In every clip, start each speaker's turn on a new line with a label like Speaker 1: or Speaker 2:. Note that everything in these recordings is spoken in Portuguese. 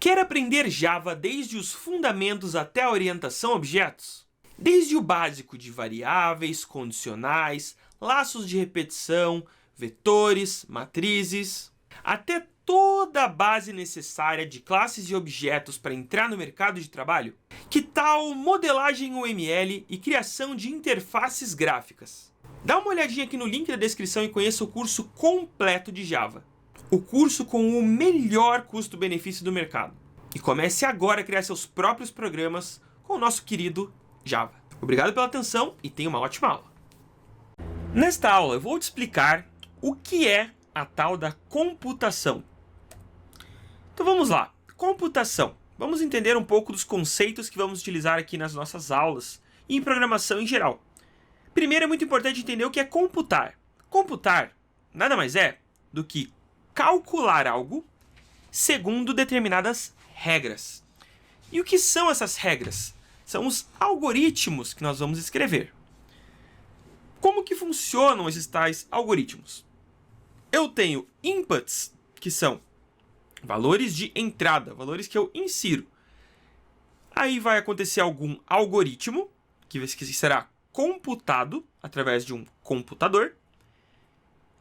Speaker 1: Quer aprender Java desde os fundamentos até a orientação a objetos? Desde o básico de variáveis, condicionais, laços de repetição, vetores, matrizes, até toda a base necessária de classes e objetos para entrar no mercado de trabalho? Que tal modelagem UML e criação de interfaces gráficas? Dá uma olhadinha aqui no link da descrição e conheça o curso completo de Java. O curso com o melhor custo-benefício do mercado. E comece agora a criar seus próprios programas com o nosso querido Java. Obrigado pela atenção e tenha uma ótima aula. Nesta aula eu vou te explicar o que é a tal da computação. Então vamos lá. Computação. Vamos entender um pouco dos conceitos que vamos utilizar aqui nas nossas aulas e em programação em geral. Primeiro é muito importante entender o que é computar. Computar nada mais é do que calcular algo segundo determinadas regras. E o que são essas regras? São os algoritmos que nós vamos escrever. Como que funcionam esses tais algoritmos? Eu tenho inputs, que são valores de entrada, valores que eu insiro. Aí vai acontecer algum algoritmo, que será computado através de um computador.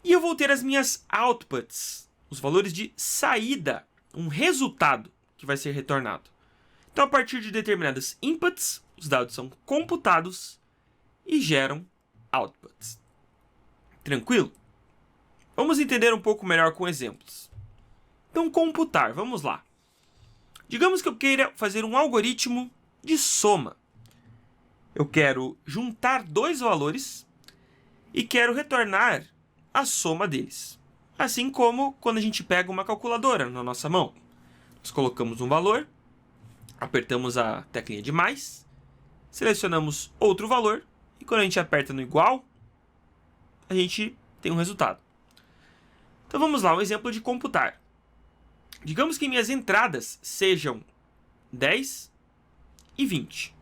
Speaker 1: E eu vou ter as minhas outputs, os valores de saída, um resultado que vai ser retornado. Então, a partir de determinados inputs, os dados são computados e geram outputs. Tranquilo? Vamos entender um pouco melhor com exemplos. Então, computar, vamos lá. Digamos que eu queira fazer um algoritmo de soma. Eu quero juntar dois valores e quero retornar a soma deles. Assim como quando a gente pega uma calculadora na nossa mão. Nós colocamos um valor, apertamos a teclinha de mais, selecionamos outro valor e quando a gente aperta no igual, a gente tem um resultado. Então vamos lá, um exemplo de computar. Digamos que minhas entradas sejam 10 e 20.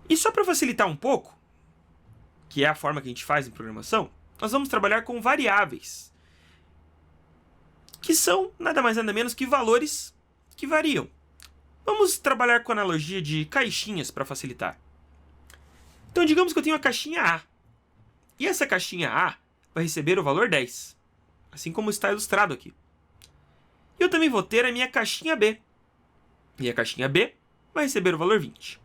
Speaker 1: E só para facilitar um pouco, que é a forma que a gente faz em programação, nós vamos trabalhar com variáveis, que são nada mais nada menos que valores que variam. Vamos trabalhar com a analogia de caixinhas para facilitar. Então digamos que eu tenho a caixinha A, e essa caixinha A vai receber o valor 10, assim como está ilustrado aqui. E eu também vou ter a minha caixinha B, e a caixinha B vai receber o valor 20.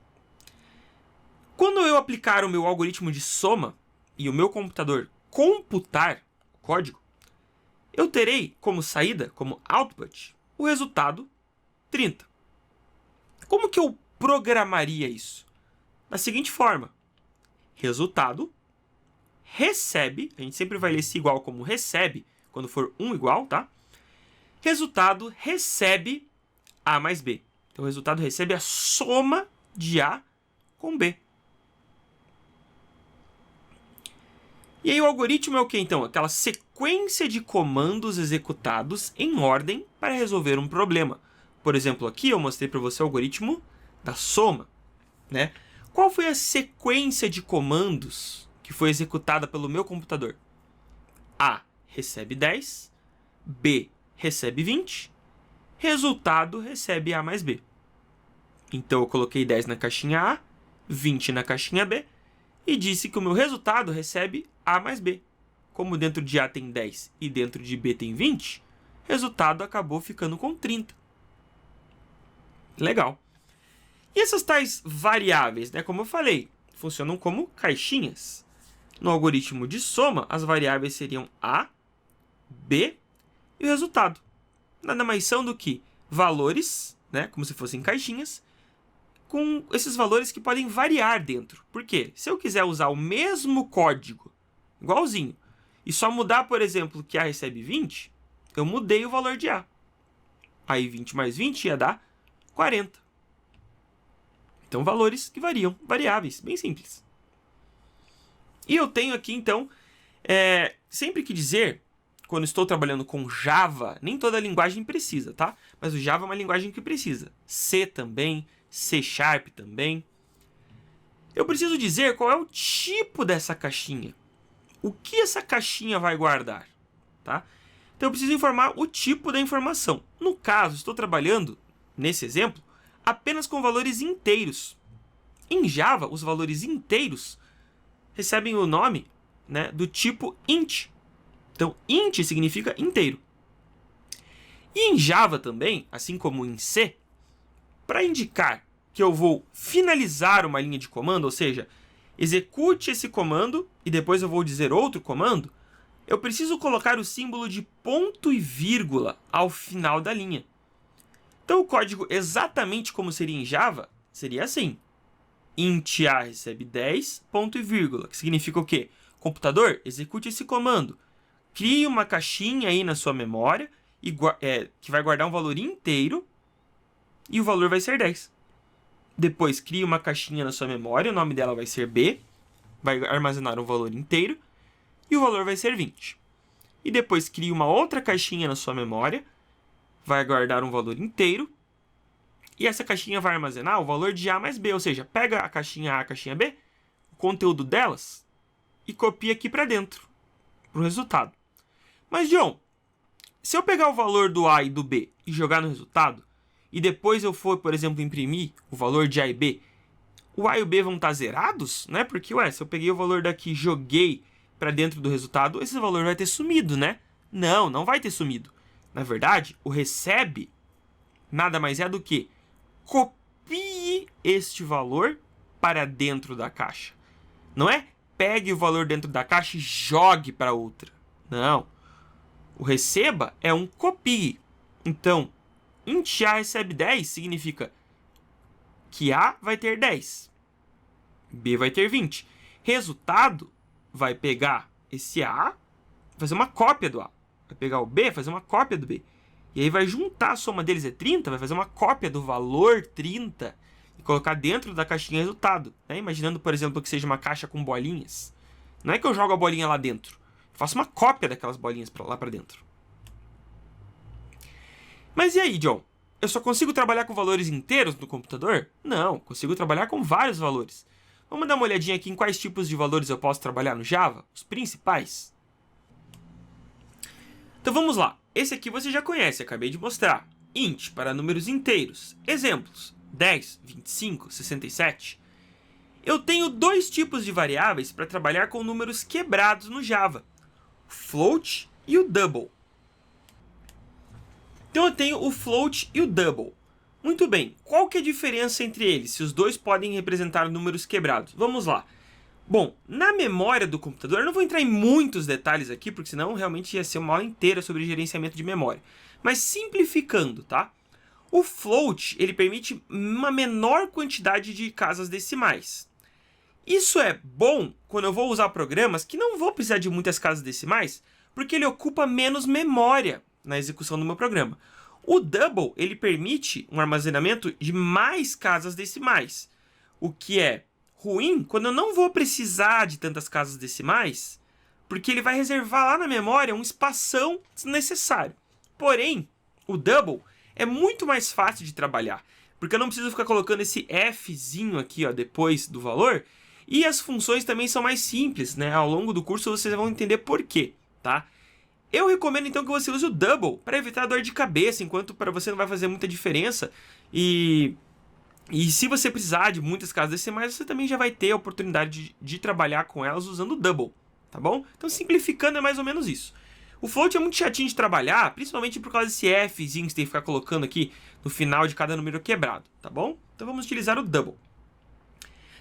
Speaker 1: Quando eu aplicar o meu algoritmo de soma e o meu computador computar o código, eu terei como saída, como output, o resultado 30. Como que eu programaria isso? Da seguinte forma: resultado recebe, a gente sempre vai ler esse igual como recebe, quando for um igual, tá? Resultado recebe A mais B. Então o resultado recebe a soma de A com B. E aí o algoritmo é o que então? Aquela sequência de comandos executados em ordem para resolver um problema. Por exemplo, aqui eu mostrei para você o algoritmo da soma, né? Qual foi a sequência de comandos que foi executada pelo meu computador? A recebe 10, B recebe 20, resultado recebe A mais B. Então eu coloquei 10 na caixinha A, 20 na caixinha B, e disse que o meu resultado recebe A mais B. Como dentro de A tem 10 e dentro de B tem 20, o resultado acabou ficando com 30. Legal. E essas tais variáveis, né, como eu falei, funcionam como caixinhas. No algoritmo de soma, as variáveis seriam A, B e o resultado. Nada mais são do que valores, né, como se fossem caixinhas, com esses valores que podem variar dentro. Por quê? Se eu quiser usar o mesmo código, igualzinho, e só mudar, por exemplo, que A recebe 20, eu mudei o valor de A. Aí 20 mais 20 ia dar 40. Então, valores que variam, variáveis, bem simples. E eu tenho aqui, então, sempre que dizer, quando estou trabalhando com Java, nem toda linguagem precisa, tá? Mas o Java é uma linguagem que precisa. C também, C# também. Eu preciso dizer qual é o tipo dessa caixinha. O que essa caixinha vai guardar, tá? Então eu preciso informar o tipo da informação. No caso, estou trabalhando nesse exemplo, apenas com valores inteiros. Em Java, os valores inteiros recebem o nome, né, do tipo int. Então, int significa inteiro. E em Java também, assim como em C, para indicar que eu vou finalizar uma linha de comando, ou seja, execute esse comando e depois eu vou dizer outro comando, eu preciso colocar o símbolo de ponto e vírgula ao final da linha. Então o código, exatamente como seria em Java, seria assim. Int a recebe 10, ponto e vírgula, que significa o quê? Computador, execute esse comando. Crie uma caixinha aí na sua memória que vai guardar um valor inteiro e o valor vai ser 10. Depois crie uma caixinha na sua memória, o nome dela vai ser B, vai armazenar um valor inteiro e o valor vai ser 20. E depois crie uma outra caixinha na sua memória, vai guardar um valor inteiro e essa caixinha vai armazenar o valor de A mais B, ou seja, pega a caixinha A e a caixinha B, o conteúdo delas, e copia aqui para dentro, para o resultado. Mas, John, se eu pegar o valor do A e do B e jogar no resultado, e depois eu for, por exemplo, imprimir o valor de A e B, o A e o B vão estar zerados, né? Porque, se eu peguei o valor daqui e joguei para dentro do resultado, esse valor vai ter sumido, né? Não, não vai ter sumido. Na verdade, o recebe nada mais é do que copie este valor para dentro da caixa. Não é pegue o valor dentro da caixa e jogue para outra. Não. O receba é um copie. Então, int A recebe 10 significa que A vai ter 10. B vai ter 20. Resultado vai pegar esse A, fazer uma cópia do A. Vai pegar o B, fazer uma cópia do B. E aí vai juntar, a soma deles é 30, vai fazer uma cópia do valor 30 e colocar dentro da caixinha resultado. Né? Imaginando, por exemplo, que seja uma caixa com bolinhas. Não é que eu jogo a bolinha lá dentro. Eu faço uma cópia daquelas bolinhas lá para dentro. Mas e aí, John? Eu só consigo trabalhar com valores inteiros no computador? Não, consigo trabalhar com vários valores. Vamos dar uma olhadinha aqui em quais tipos de valores eu posso trabalhar no Java? Os principais. Então vamos lá. Esse aqui você já conhece, acabei de mostrar. Int para números inteiros. Exemplos: 10, 25, 67. Eu tenho dois tipos de variáveis para trabalhar com números quebrados no Java. Float e o double. Então eu tenho o float e o double. Muito bem, qual que é a diferença entre eles, se os dois podem representar números quebrados? Vamos lá. Bom, na memória do computador, eu não vou entrar em muitos detalhes aqui, porque senão realmente ia ser uma aula inteira sobre gerenciamento de memória. Mas simplificando, tá? O float, ele permite uma menor quantidade de casas decimais. Isso é bom quando eu vou usar programas que não vou precisar de muitas casas decimais, porque ele ocupa menos memória na execução do meu programa. O double, ele permite um armazenamento de mais casas decimais, o que é ruim quando eu não vou precisar de tantas casas decimais, porque ele vai reservar lá na memória um espação desnecessário. Porém, o double é muito mais fácil de trabalhar, porque eu não preciso ficar colocando esse Fzinho aqui, ó, depois do valor, e as funções também são mais simples, né? Ao longo do curso vocês vão entender por quê, tá? Eu recomendo então que você use o double para evitar dor de cabeça, enquanto para você não vai fazer muita diferença. E se você precisar de muitas casas decimais, você também já vai ter a oportunidade de trabalhar com elas usando o double, tá bom? Então, simplificando, é mais ou menos isso. O float é muito chatinho de trabalhar, principalmente por causa desse Fzinho que você tem que ficar colocando aqui no final de cada número quebrado, tá bom? Então, vamos utilizar o double.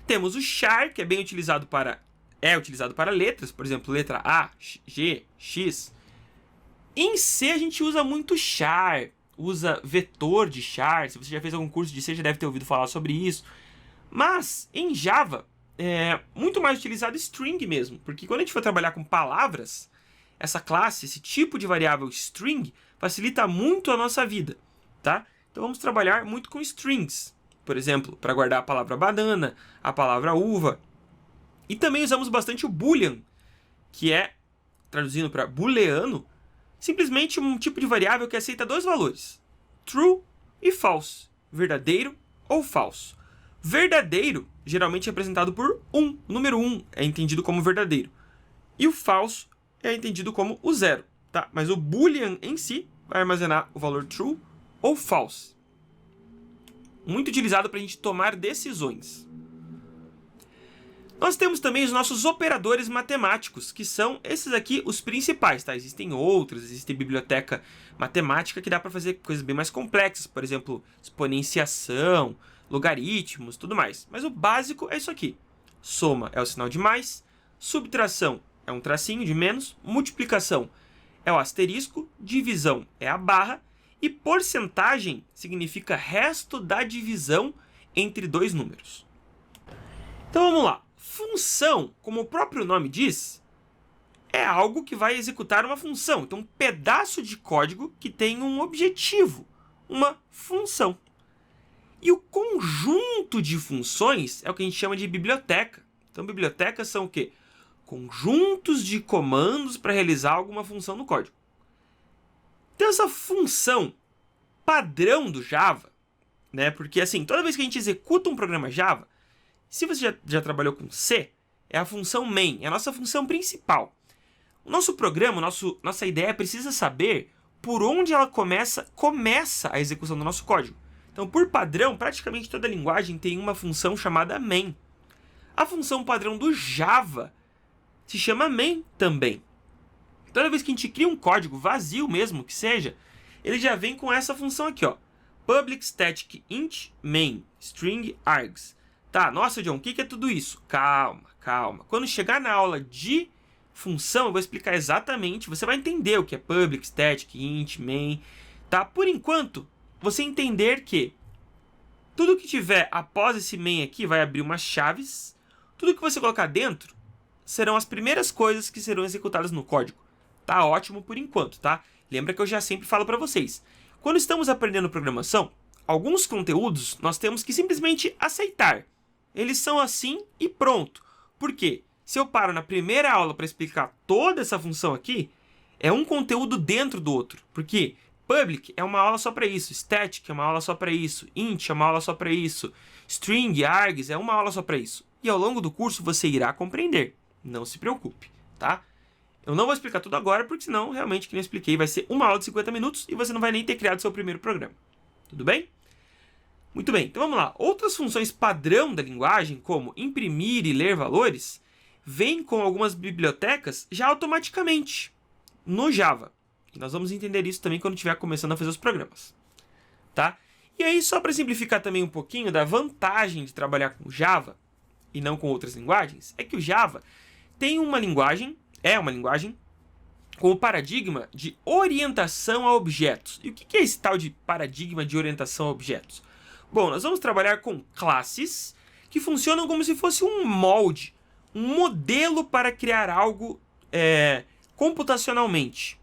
Speaker 1: Temos o char, que é bem utilizado para letras, por exemplo, letra A, G, X. Em C a gente usa muito char, usa vetor de char. Se você já fez algum curso de C, já deve ter ouvido falar sobre isso. Mas em Java é muito mais utilizado string mesmo, porque quando a gente for trabalhar com palavras, essa classe, esse tipo de variável string, facilita muito a nossa vida, tá? Então vamos trabalhar muito com strings, por exemplo, para guardar a palavra banana, a palavra uva. E também usamos bastante o boolean, que é, traduzindo para booleano, simplesmente um tipo de variável que aceita dois valores, true e false, verdadeiro ou falso. Verdadeiro geralmente é representado por 1, o número 1 é entendido como verdadeiro, e o falso é entendido como o 0, tá? Mas o boolean em si vai armazenar o valor true ou false. muito utilizado para a gente tomar decisões. Nós temos também os nossos operadores matemáticos, que são esses aqui os principais, tá? Existem outros, existe biblioteca matemática que dá para fazer coisas bem mais complexas, por exemplo, exponenciação, logaritmos, tudo mais. Mas o básico é isso aqui. Soma é o sinal de mais, subtração é um tracinho de menos, multiplicação é o asterisco, divisão é a barra e porcentagem significa resto da divisão entre dois números. Então vamos lá. Função, como o próprio nome diz, é algo que vai executar uma função. Então, um pedaço de código que tem um objetivo, uma função. E o conjunto de funções é o que a gente chama de biblioteca. Então, bibliotecas são o quê? Conjuntos de comandos para realizar alguma função no código. Então, essa função padrão do Java, né? Porque assim, toda vez que a gente executa um programa Java, se você já trabalhou com C, é a função main, é a nossa função principal. O nosso programa, nossa ideia precisa saber por onde ela começa a execução do nosso código. Então, por padrão, praticamente toda linguagem tem uma função chamada main. A função padrão do Java se chama main também. Toda vez que a gente cria um código vazio mesmo que seja, ele já vem com essa função aqui, ó. Public static int main string args. Tá, nossa, John, o que é tudo isso? Calma, calma. Quando chegar na aula de função, eu vou explicar exatamente, você vai entender o que é public, static, int, main, tá? Por enquanto, você entender que tudo que tiver após esse main aqui vai abrir umas chaves, tudo que você colocar dentro serão as primeiras coisas que serão executadas no código. Tá ótimo por enquanto, tá? Lembra que eu já sempre falo para vocês. Quando estamos aprendendo programação, alguns conteúdos nós temos que simplesmente aceitar. Eles são assim e pronto. Por quê? Se eu paro na primeira aula para explicar toda essa função aqui, é um conteúdo dentro do outro. Porque public é uma aula só para isso, static é uma aula só para isso, int é uma aula só para isso, string, args é uma aula só para isso. E ao longo do curso você irá compreender. Não se preocupe, tá? Eu não vou explicar tudo agora, porque senão, realmente, que eu expliquei, vai ser uma aula de 50 minutos e você não vai nem ter criado seu primeiro programa. Tudo bem? Muito bem, então vamos lá. Outras funções padrão da linguagem, como imprimir e ler valores, vêm com algumas bibliotecas já automaticamente no Java. E nós vamos entender isso também quando estiver começando a fazer os programas. Tá? E aí, só para simplificar também um pouquinho da vantagem de trabalhar com Java e não com outras linguagens, é que o Java tem uma linguagem com o paradigma de orientação a objetos. E o que é esse tal de paradigma de orientação a objetos? Bom, nós vamos trabalhar com classes que funcionam como se fosse um molde, um modelo para criar algo computacionalmente.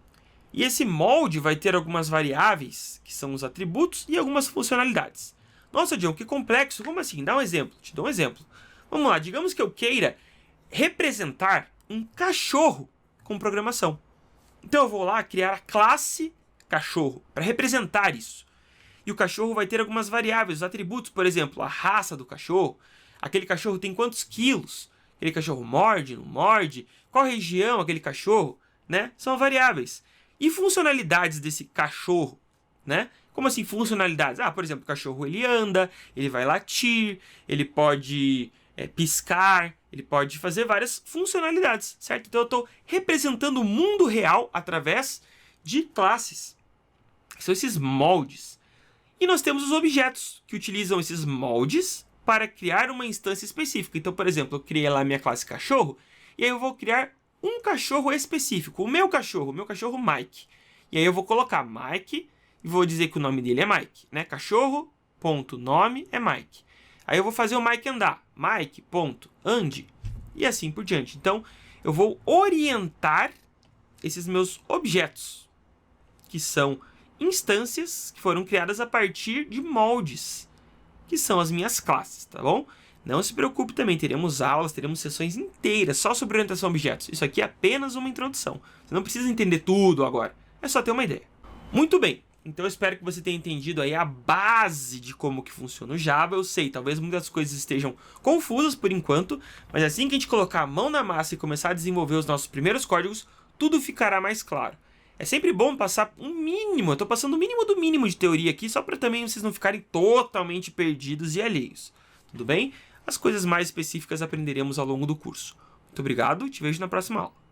Speaker 1: E esse molde vai ter algumas variáveis, que são os atributos, e algumas funcionalidades. Nossa, John, que complexo. Como assim? Dá um exemplo. Te dou um exemplo. Vamos lá, digamos que eu queira representar um cachorro com programação. Então eu vou lá criar a classe cachorro para representar isso. E o cachorro vai ter algumas variáveis, os atributos, por exemplo, a raça do cachorro. Aquele cachorro tem quantos quilos? Aquele cachorro morde, não morde? Qual região aquele cachorro? Né? São variáveis. E funcionalidades desse cachorro, né? Como assim funcionalidades? Ah, por exemplo, o cachorro ele anda, ele vai latir, ele pode piscar, ele pode fazer várias funcionalidades, certo? Então eu estou representando o mundo real através de classes. São esses moldes. E nós temos os objetos que utilizam esses moldes para criar uma instância específica. Então, por exemplo, eu criei lá a minha classe cachorro, e aí eu vou criar um cachorro específico, o meu cachorro Mike. E aí eu vou colocar Mike e vou dizer que o nome dele é Mike, né? Cachorro.nome é Mike. Aí eu vou fazer o Mike andar, Mike.ande, e assim por diante. Então, eu vou orientar esses meus objetos, que são instâncias que foram criadas a partir de moldes, que são as minhas classes, tá bom? Não se preocupe também, teremos aulas, teremos sessões inteiras só sobre orientação a objetos. Isso aqui é apenas uma introdução. Você não precisa entender tudo agora, é só ter uma ideia. Muito bem, então eu espero que você tenha entendido aí a base de como que funciona o Java. Eu sei, talvez muitas coisas estejam confusas por enquanto, mas assim que a gente colocar a mão na massa e começar a desenvolver os nossos primeiros códigos, tudo ficará mais claro. É sempre bom passar um mínimo, eu tô passando o mínimo do mínimo de teoria aqui, só para também vocês não ficarem totalmente perdidos e alheios. Tudo bem? As coisas mais específicas aprenderemos ao longo do curso. Muito obrigado, te vejo na próxima aula.